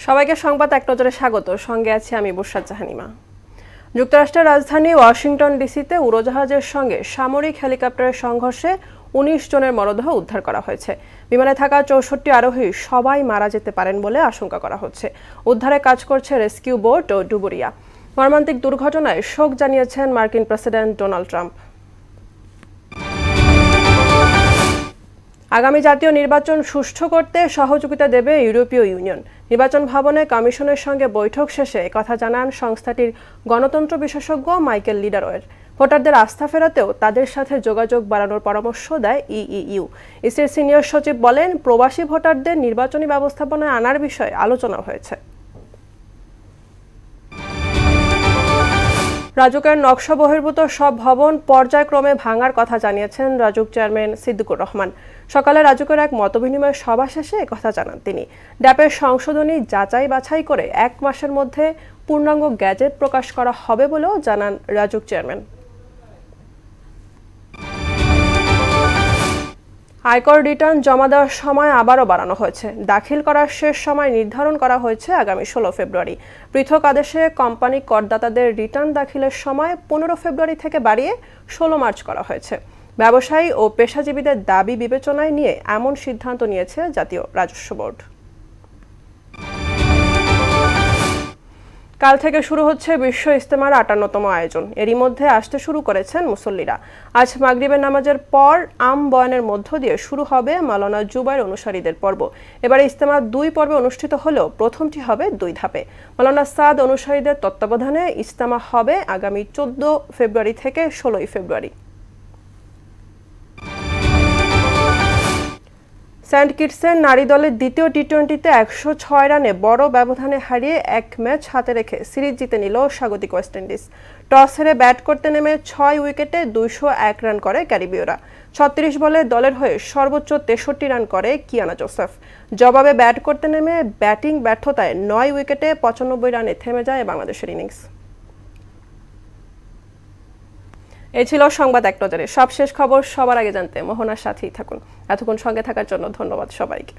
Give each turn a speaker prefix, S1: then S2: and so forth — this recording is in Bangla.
S1: সবাইকে সংবাদ এক নজরে স্বাগত। সঙ্গে আছি আমি বুশরাত জাহানিমা। যুক্তরাষ্ট্রের রাজধানী ওয়াশিংটন ডিসিতে উড়োজাহাজের সঙ্গে সামরিক হেলিকপ্টারের সংঘর্ষে ১৯ জনের মরদেহ উদ্ধার করা হয়েছে। বিমানে থাকা ৬৪ আরোহী সবাই মারা যেতে পারেন বলে আশঙ্কা করা হচ্ছে। উদ্ধারে কাজ করছে রেস্কিউ বোট ও ডুবুরিয়া। মর্মান্তিক দুর্ঘটনায় শোক জানিয়েছেন মার্কিন প্রেসিডেন্ট ডোনাল্ড ট্রাম্প। আগামী জাতীয় নির্বাচন সুষ্ঠু করতে সহযোগিতা দেবে ইউরোপীয় ইউনিয়ন। নির্বাচন ভবনে কমিশনের সঙ্গে বৈঠক শেষে কথা জানান সংস্থাটির গণতন্ত্র বিশেষজ্ঞ মাইকেল লিডারওয়ের। ভোটারদের আস্থা ফেরাতেও তাদের সাথে যোগাযোগ বাড়ানোর পরামর্শ দেয় ইইউ। ইসির সিনিয়র সচিব বলেন, প্রবাসী ভোটারদের নির্বাচনী ব্যবস্থাপনায় আনার বিষয়ে আলোচনা হয়েছে। রাজুকের নকশা বহির্ভূত সব ভবন পর্যায়ক্রমে ভাঙার কথা জানিয়েছেন রাজুক চেয়ারম্যান সিদ্দিকুর রহমান। সকালে রাজুকের এক মতবিনিময় সভা শেষে একথা জানান তিনি। ড্যাপের সংশোধনী যাচাই বাছাই করে ১ মাসের মধ্যে পূর্ণাঙ্গ গ্যাজেট প্রকাশ করা হবে বলেও জানান রাজুক চেয়ারম্যান। আয়কর রিটার্ন জমা দেওয়ার সময় আবারও বাড়ানো হয়েছে। দাখিল করার শেষ সময় নির্ধারণ করা হয়েছে আগামী ১৬ ফেব্রুয়ারি। পৃথক আদেশে কোম্পানি করদাতাদের রিটার্ন দাখিলের সময় ১৫ ফেব্রুয়ারি থেকে বাড়িয়ে ১৬ মার্চ করা হয়েছে। ব্যবসায়ী ও পেশাজীবীদের দাবি বিবেচনায় নিয়ে এমন সিদ্ধান্ত নিয়েছে জাতীয় রাজস্ব বোর্ড। কাল থেকে শুরু হচ্ছে বিশ্ব ইজতেমার ৫৮তম আয়োজন। এরই মধ্যে আসতে শুরু করেছেন মুসল্লিরা। আজ মাগরিবের নামাজের পর আম বয়ানের মধ্য দিয়ে শুরু হবে মাওলানা জুবায়ের অনুসারীদের পর্ব। এবারে ইজতেমা ২ পর্বে অনুষ্ঠিত হলেও প্রথমটি হবে ২ ধাপে। মাওলানা সাদ অনুসারীদের তত্ত্বাবধানে ইজতেমা হবে আগামী ১৪ ফেব্রুয়ারি থেকে ১৬ ফেব্রুয়ারি। সেন্ট কিটসের নারী দলের দ্বিতীয় টি-20তে ১০৬ রানে বড় ব্যবধানে হারিয়ে ১ ম্যাচ হাতে রেখে সিরিজ জিতে নিল স্বাগতিক ওয়েস্ট ইন্ডিজ। টস হেরে ব্যাট করতে নেমে ৬ উইকেটে ২০১ রান করে ক্যারিবীয়রা। ৩৬ বলে দলের হয়ে সর্বোচ্চ ৬৩ রান করে কিয়ানা জোসেফ। জবাবে ব্যাট করতে নেমে ব্যাটিং ব্যর্থতায় ৯ উইকেটে ৯৫ রানে থেমে যায় বাংলাদেশের ইনিংস। এই ছিল সংবাদ এক নজরে। সবশেষ খবর সবার আগে জানতে মোহনার সাথেই থাকুন। এতক্ষণ সঙ্গে থাকার জন্য ধন্যবাদ সবাইকে।